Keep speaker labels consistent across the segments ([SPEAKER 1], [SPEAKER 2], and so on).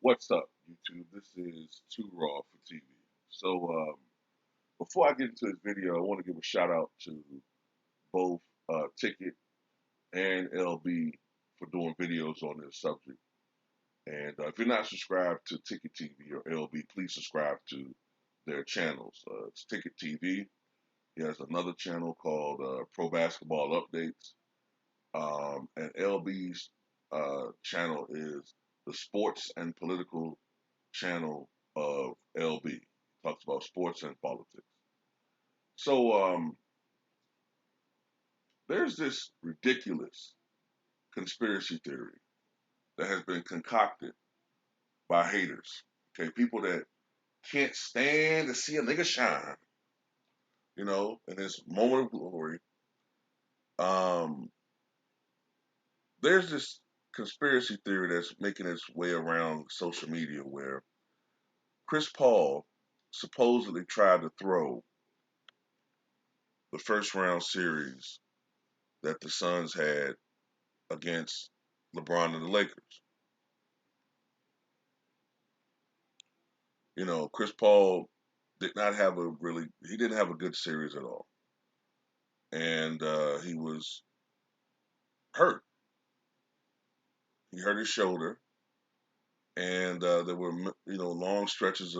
[SPEAKER 1] What's up, YouTube? This is Too Raw for TV. So, before I get into this video, I want to give a shout out to both Ticket and LB for doing videos on this subject. And if you're not subscribed to Ticket TV or LB, please subscribe to their channels. It's Ticket TV. He has another channel called Pro Basketball Updates. And LB's channel is the Sports and Political channel of LB. Talks about sports and politics. So there's this ridiculous conspiracy theory that has been concocted by haters. Okay, people that can't stand to see a nigga shine, in his moment of glory. Um, there's this conspiracy theory that's making its way around social media where Chris Paul supposedly tried to throw the first round series that the Suns had against LeBron and the Lakers. Chris Paul he didn't have a good series at all. And he was hurt. He hurt his shoulder. And there were, long stretches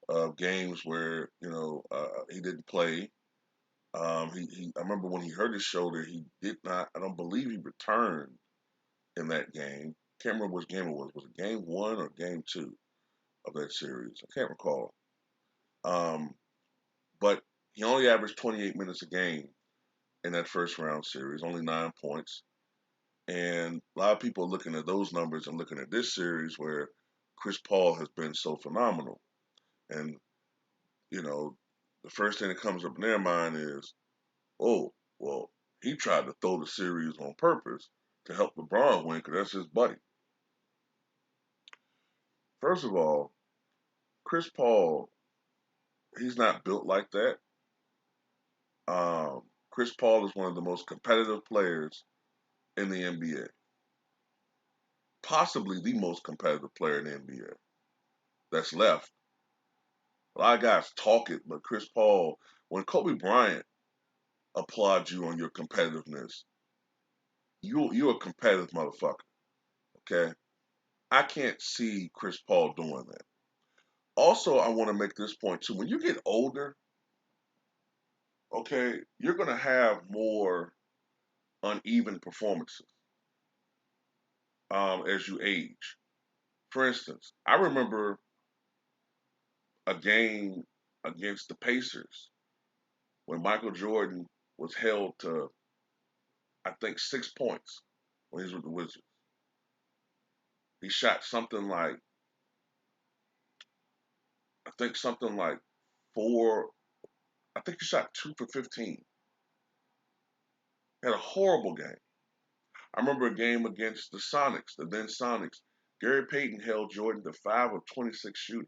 [SPEAKER 1] of games where, he didn't play. I remember when he hurt his shoulder, I don't believe he returned in that game. Can't remember which game it was. Was it game one or game two of that series? I can't recall. Um, but he only averaged 28 minutes a game in that first round series, only 9 points. And a lot of people are looking at those numbers and looking at this series where Chris Paul has been so phenomenal. And, the first thing that comes up in their mind is, oh, well, he tried to throw the series on purpose to help LeBron win because that's his buddy. First of all, Chris Paul, he's not built like that. Chris Paul is one of the most competitive players in the NBA. Possibly the most competitive player in the NBA that's left. A lot of guys talk it, but Chris Paul, when Kobe Bryant applauds you on your competitiveness, you're a competitive motherfucker. Okay? I can't see Chris Paul doing that. Also, I want to make this point too. When you get older, okay, you're gonna have more uneven performances as you age. For instance, I remember a game against the Pacers when Michael Jordan was held to, I think, 6 points when he was with the Wizards. He shot something like four, I think he shot 2 for 15. He had a horrible game. I remember a game against the Sonics, the then Sonics. Gary Payton held Jordan to 5 of 26 shooting.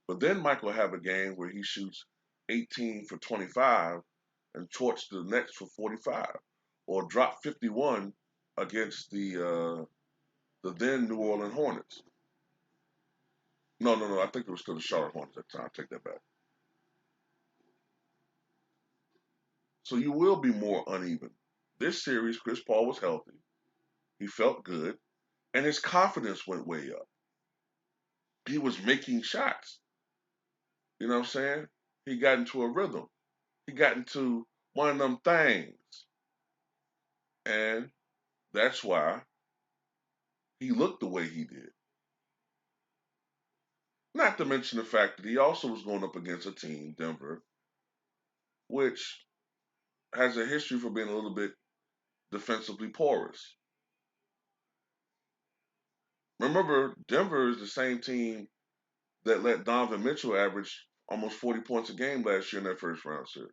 [SPEAKER 1] But then Michael have a game where he shoots 18 for 25 and torched the Nets for 45, or dropped 51 against the then New Orleans Hornets. No. I think it was still the Charlotte Hornets at the time. Take that back. So you will be more uneven. This series, Chris Paul was healthy. He felt good, and his confidence went way up. He was making shots. You know what I'm saying? He got into a rhythm. He got into one of them things. And that's why he looked the way he did. Not to mention the fact that he also was going up against a team, Denver, which has a history for being a little bit defensively porous. Remember, Denver is the same team that let Donovan Mitchell average almost 40 points a game last year in that first round series.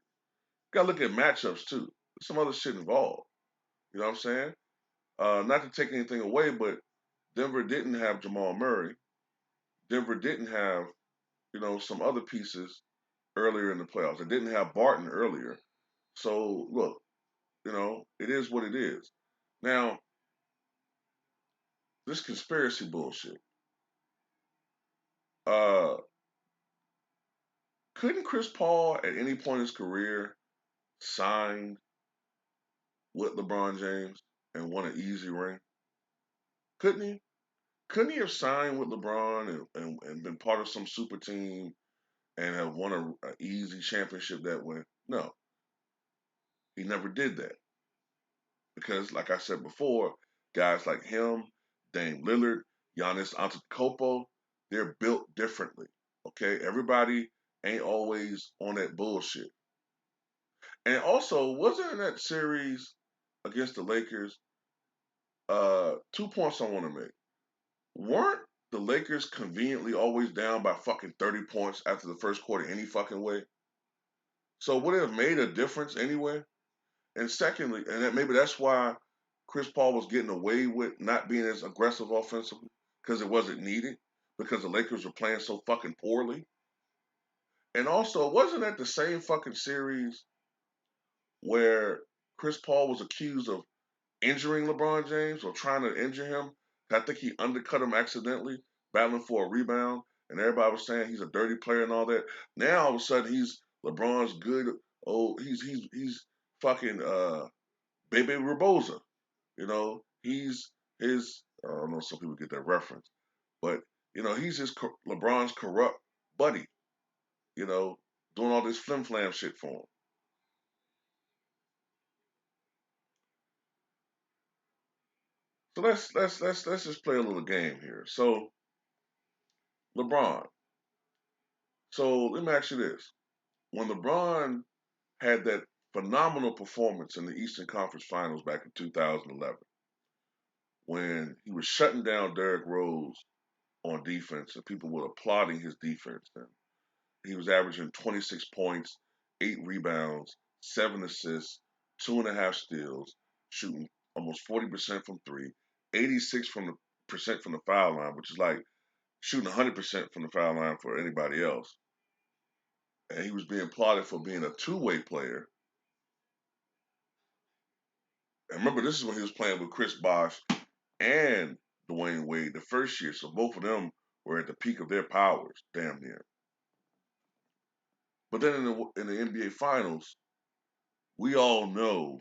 [SPEAKER 1] Got to look at matchups too. There's some other shit involved. You know what I'm saying? Not to take anything away, but Denver didn't have Jamal Murray. Denver didn't have, some other pieces earlier in the playoffs. They didn't have Barton earlier. So look, it is what it is. Now, this conspiracy bullshit. Uh, couldn't Chris Paul at any point in his career sign with LeBron James and won an easy ring? Couldn't he? Couldn't he have signed with LeBron and been part of some super team and have won a easy championship that way? No, he never did that because, like I said before, guys like him, Dame Lillard, Giannis Antetokounmpo, they're built differently. Okay, everybody ain't always on that bullshit. And also, wasn't in that series against the Lakers? 2 points I want to make. Weren't the Lakers conveniently always down by fucking 30 points after the first quarter any fucking way? So would it have made a difference anyway? And secondly, and maybe that's why Chris Paul was getting away with not being as aggressive offensively because it wasn't needed because the Lakers were playing so fucking poorly. And also, wasn't that the same fucking series where Chris Paul was accused of injuring LeBron James or trying to injure him? I think he undercut him accidentally, battling for a rebound, and everybody was saying he's a dirty player and all that. Now all of a sudden he's LeBron's good. Oh, he's fucking Bebe Rebosa. You know, he's his. I don't know. Some people get that reference, but he's his LeBron's corrupt buddy. You know, doing all this flim flam shit for him. So let's just play a little game here. So LeBron. So let me ask you this: when LeBron had that phenomenal performance in the Eastern Conference Finals back in 2011, when he was shutting down Derrick Rose on defense and people were applauding his defense, and he was averaging 26 points, 8 rebounds, 7 assists, 2.5 steals, shooting almost 40% from three, 86 from the percent from the foul line, which is like shooting 100% from the foul line for anybody else. And he was being applauded for being a two-way player. And remember, this is when he was playing with Chris Bosh and Dwayne Wade the first year, so both of them were at the peak of their powers, damn near. But then in the NBA Finals, we all know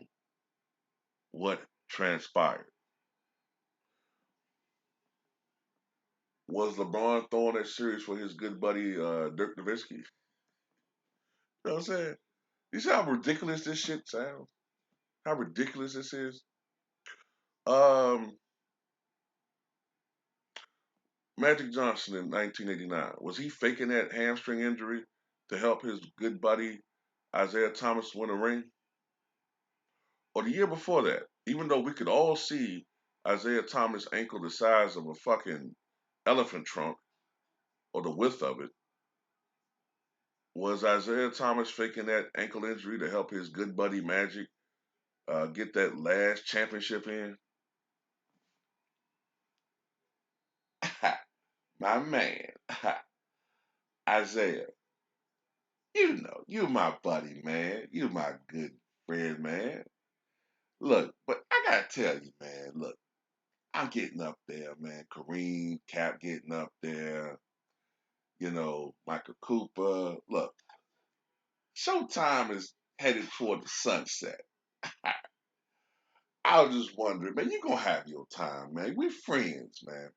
[SPEAKER 1] what transpired. Was LeBron throwing that series for his good buddy Dirk Nowitzki? You know what I'm saying? You see how ridiculous this shit sounds? How ridiculous this is? Um, Magic Johnson in 1989, was he faking that hamstring injury to help his good buddy Isaiah Thomas win a ring? Or the year before that, even though we could all see Isaiah Thomas' ankle the size of a fucking elephant trunk or the width of it, was Isaiah Thomas faking that ankle injury to help his good buddy Magic get that last championship in? My man, Isaiah, you my buddy, man. You my good friend, man. Look, but I gotta tell you, man, look, I'm getting up there, man. Kareem, Cap getting up there, Michael Cooper. Look, Showtime is headed toward the sunset. I was just wondering, man, you gonna have your time, man. We're friends, man.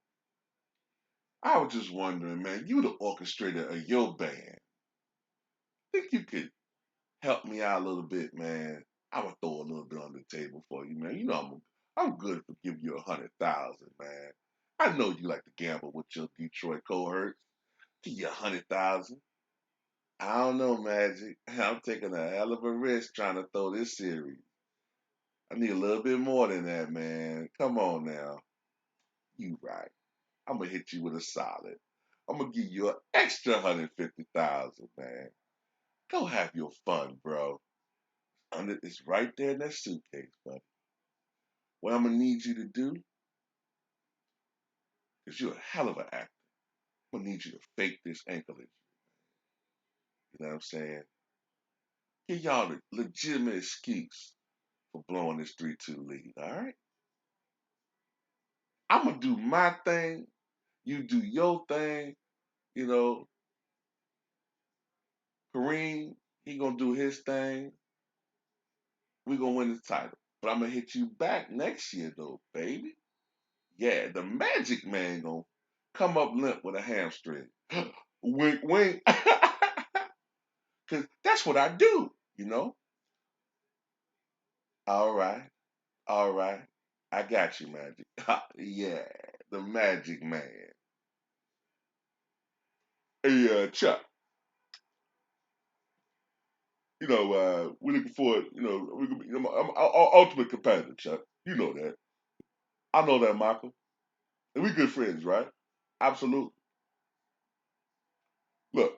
[SPEAKER 1] I was just wondering, man, you the orchestrator of your band. Think you could help me out a little bit, man? I would throw a little bit on the table for you, man. I'm good for giving you 100,000, man. I know you like to gamble with your Detroit cohorts. Give you 100,000. I don't know, Magic. I'm taking a hell of a risk trying to throw this series. I need a little bit more than that, man. Come on now. You right. I'm gonna hit you with a solid. I'm gonna give you an extra 150,000, man. Go have your fun, bro. It's right there in that suitcase, buddy. What I'm gonna need you to do is you're a hell of an actor. I'm gonna need you to fake this ankle injury. You know what I'm saying? Give y'all a legitimate excuse for blowing this 3-2 lead, all right? I'm gonna do my thing, you do your thing, You know, Kareem, he gonna do his thing. We gonna win the title. But I'm gonna hit you back next year though, baby. Yeah, the Magic Man gonna come up limp with a hamstring. Wink, wink. Cause that's what I do, you know. All right, all right. I got you, Magic. Yeah, the Magic Man. Hey, Chuck. We're looking forward. We're gonna be, I'm ultimate competitor, Chuck. You know that. I know that, Michael. And we good friends, right? Absolutely. Look,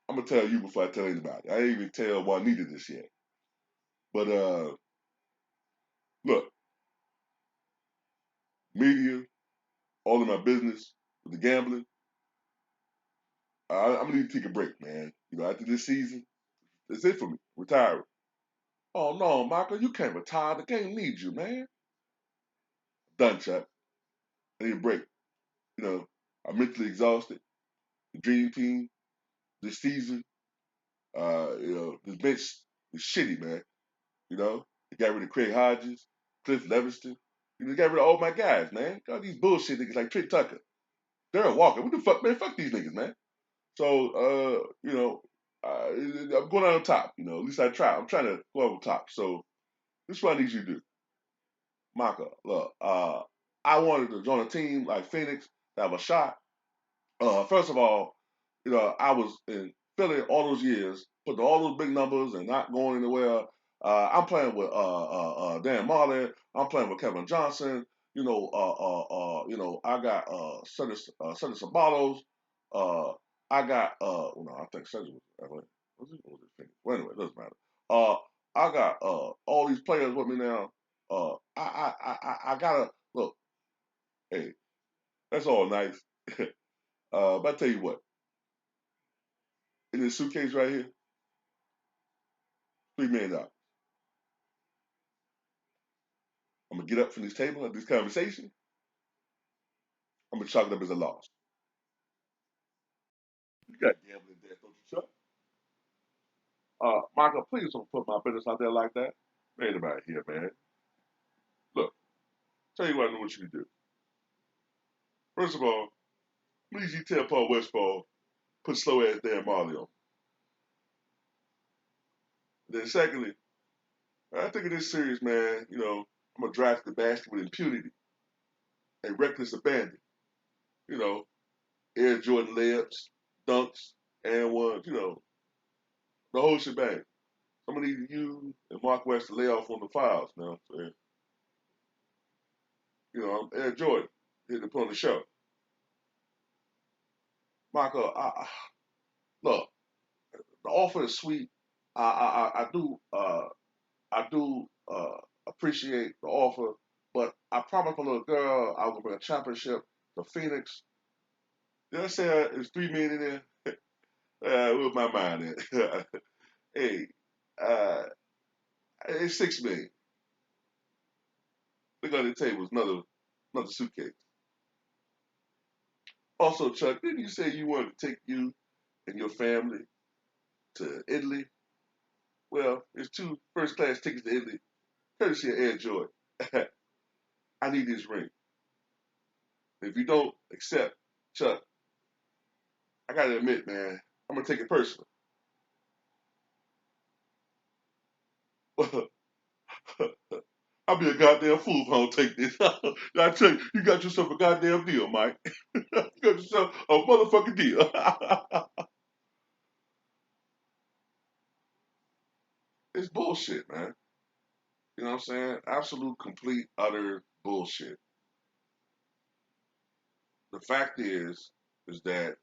[SPEAKER 1] I'm gonna tell you before I tell anybody. I ain't even tell Juanita this yet. But look, media, all of my business with the gambling. I'm gonna need to take a break, man. After this season, that's it for me. Retiring. Oh no, Michael, you can't retire. The game needs you, man. Done, Chuck. I need a break. I'm mentally exhausted. The dream team this season, this bench is shitty, man. They got rid of Craig Hodges, Cliff Leviston. They got rid of all my guys, man. Got these bullshit niggas like Trent Tucker, Darren Walker. What the fuck, man? Fuck these niggas, man. So, I'm going out on top. At least I try. I'm trying to go out on top. So this is what I need you to do, Maka. Look, I wanted to join a team like Phoenix to have a shot. First of all, I was in Philly all those years, putting all those big numbers and not going anywhere. I'm playing with Dan Marley. I'm playing with Kevin Johnson. I got Sonny Sabalos. Uh, I got well, no, I think Sonny was LA. Was it? Well, anyway, it doesn't matter. I got all these players with me now. I gotta look. Hey, that's all nice. But I tell you what, in this suitcase right here, $3 million. I'm gonna get up from this table at this conversation. I'm gonna chalk it up as a loss. You got gambling debt, don't you, Chuck? Michael, please don't put my business out there like that. Ain't anybody here, man. Look, tell you what I want you to do. First of all, please you tell Paul Westfall put slow ass Dan Marley on. Then secondly, I think of this series, man. I'm gonna drive to the basket with impunity and reckless abandon. You know, Air Jordan layups, dunks, and ones. The whole shebang. I'm gonna need you and Mark West to lay off on the files now. So, I'm Ed Jordan here to put on the show. Marco, look, the offer is sweet. I do appreciate the offer, but I promised my little girl I would bring a championship to Phoenix. Did I say it's $3 million in there? Where's my mind at? Hey, uh, it's $6 million. Look on the table, it's another suitcase. Also, Chuck, didn't you say you wanted to take you and your family to Italy? Well, there's two first class tickets to Italy, courtesy of Air Jordan. I need this ring. If you don't accept, Chuck, I gotta admit, man, I'm gonna take it personal. I'll be a goddamn fool if I don't take this. I tell you, you got yourself a goddamn deal, Mike. You got yourself a motherfucking deal. It's bullshit, man. You know what I'm saying? Absolute, complete, utter bullshit. The fact is that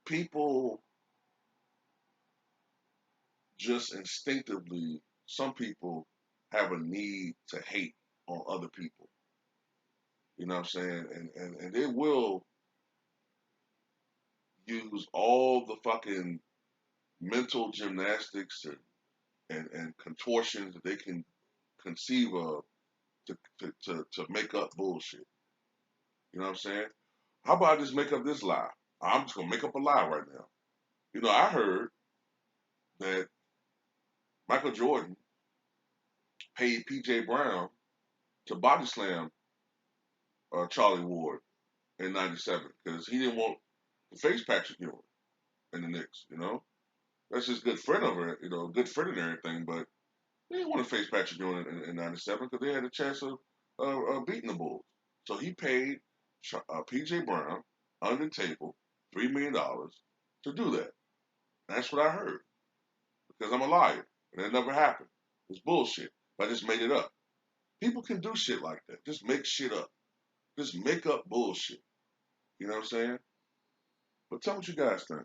[SPEAKER 1] people just instinctively, some people have a need to hate on other people. You know what I'm saying? And they will use all the fucking mental gymnastics and contortions that they can conceive of to make up bullshit. You know what I'm saying? How about I just make up this lie? I'm just gonna make up a lie right now. I heard that Michael Jordan paid PJ Brown to body slam Charlie Ward in '97 because he didn't want to face Patrick Ewing in the Knicks. That's his good friend over, good friend and everything, but he didn't want to face Patrick Ewing in '97 because they had a chance of beating the Bulls. So he paid PJ Brown under the table $3 million to do that. That's what I heard because I'm a liar and that never happened. It's bullshit. I just made it up. People can do shit like that. Just make shit up. Just make up bullshit. You know what I'm saying? But tell me what you guys think.